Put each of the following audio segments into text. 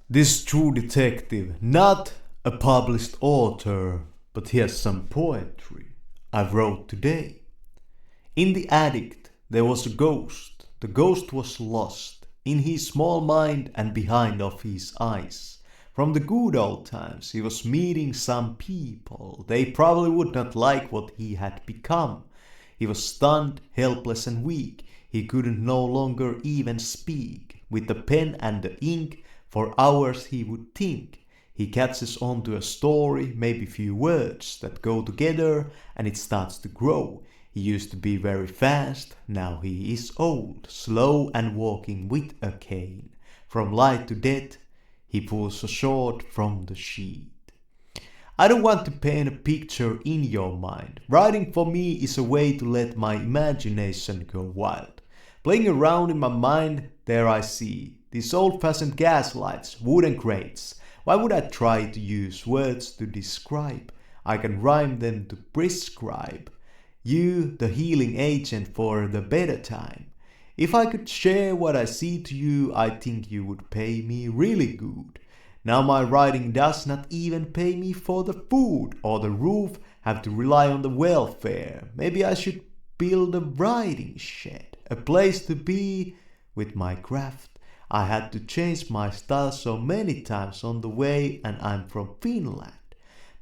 This true detective, not a published author, but here's some poetry I wrote today. In the attic there was a ghost. The ghost was lost in his small mind and behind of his eyes. From the good old times he was meeting some people. They probably would not like what he had become. He was stunned, helpless and weak. He couldn't no longer even speak. With the pen and the ink, for hours he would think. He catches on to a story, maybe few words that go together, and it starts to grow. He used to be very fast, now he is old, slow and walking with a cane. From life to death, he pulls a sword from the sheath. I don't want to paint a picture in your mind. Writing for me is a way to let my imagination go wild. Playing around in my mind, there I see these old-fashioned gas lights, wooden crates. Why would I try to use words to describe? I can rhyme them to prescribe you the healing agent for the better time. If I could share what I see to you, I think you would pay me really good. Now my writing does not even pay me for the food or the roof, have to rely on the welfare. Maybe I should build a writing shed, a place to be with my craft. I had to change my style so many times on the way, and I'm from Finland.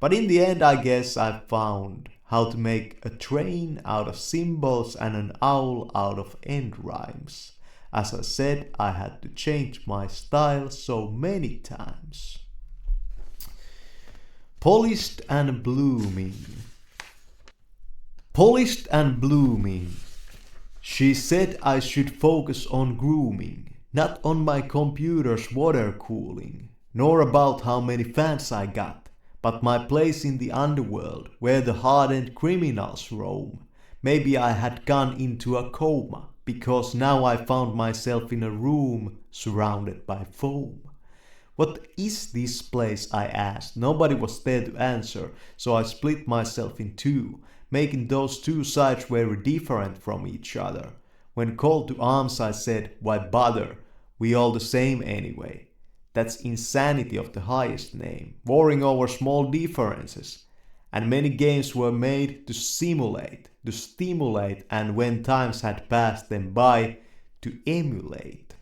But in the end I guess I found how to make a train out of symbols and an owl out of end rhymes. As I said, I had to change my style so many times. Polished and blooming. Polished and blooming. She said I should focus on grooming, not on my computer's water cooling, nor about how many fans I got, but my place in the underworld where the hardened criminals roam. Maybe I had gone into a coma, because now I found myself in a room surrounded by foam. What is this place, I asked. Nobody was there to answer, so I split myself in two, making those two sides very different from each other. When called to arms I said, why bother, we all the same anyway. That's insanity of the highest name, warring over small differences. And many games were made to simulate, to stimulate, and when times had passed them by, to emulate.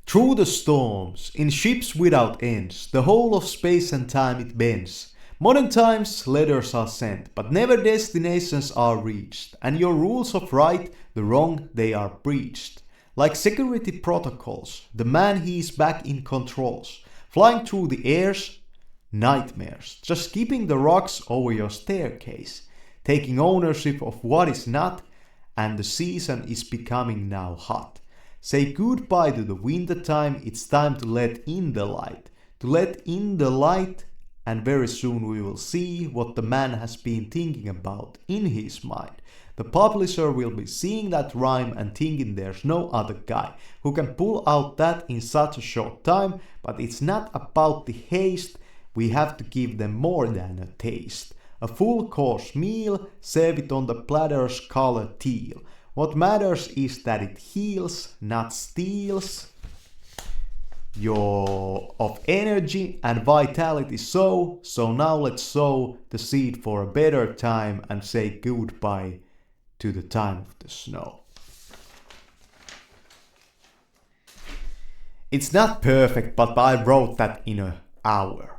Through the storms, in ships without ends, the whole of space and time it bends. Modern times letters are sent, but never destinations are reached, and your rules of right, the wrong, they are breached. Like security protocols, the man he is back in controls, flying through the airs, nightmares, just keeping the rocks over your staircase, taking ownership of what is not, and the season is becoming now hot. Say goodbye to the winter time, it's time to let in the light, and very soon we will see what the man has been thinking about in his mind. The publisher will be seeing that rhyme and thinking there's no other guy who can pull out that in such a short time, but it's not about the haste, we have to give them more than a taste. A full course meal, serve it on the platter's color teal. What matters is that it heals, not steals your of energy and vitality. So now let's sow the seed for a better time and say goodbye to the time of the snow. It's not perfect, but I wrote that in an hour.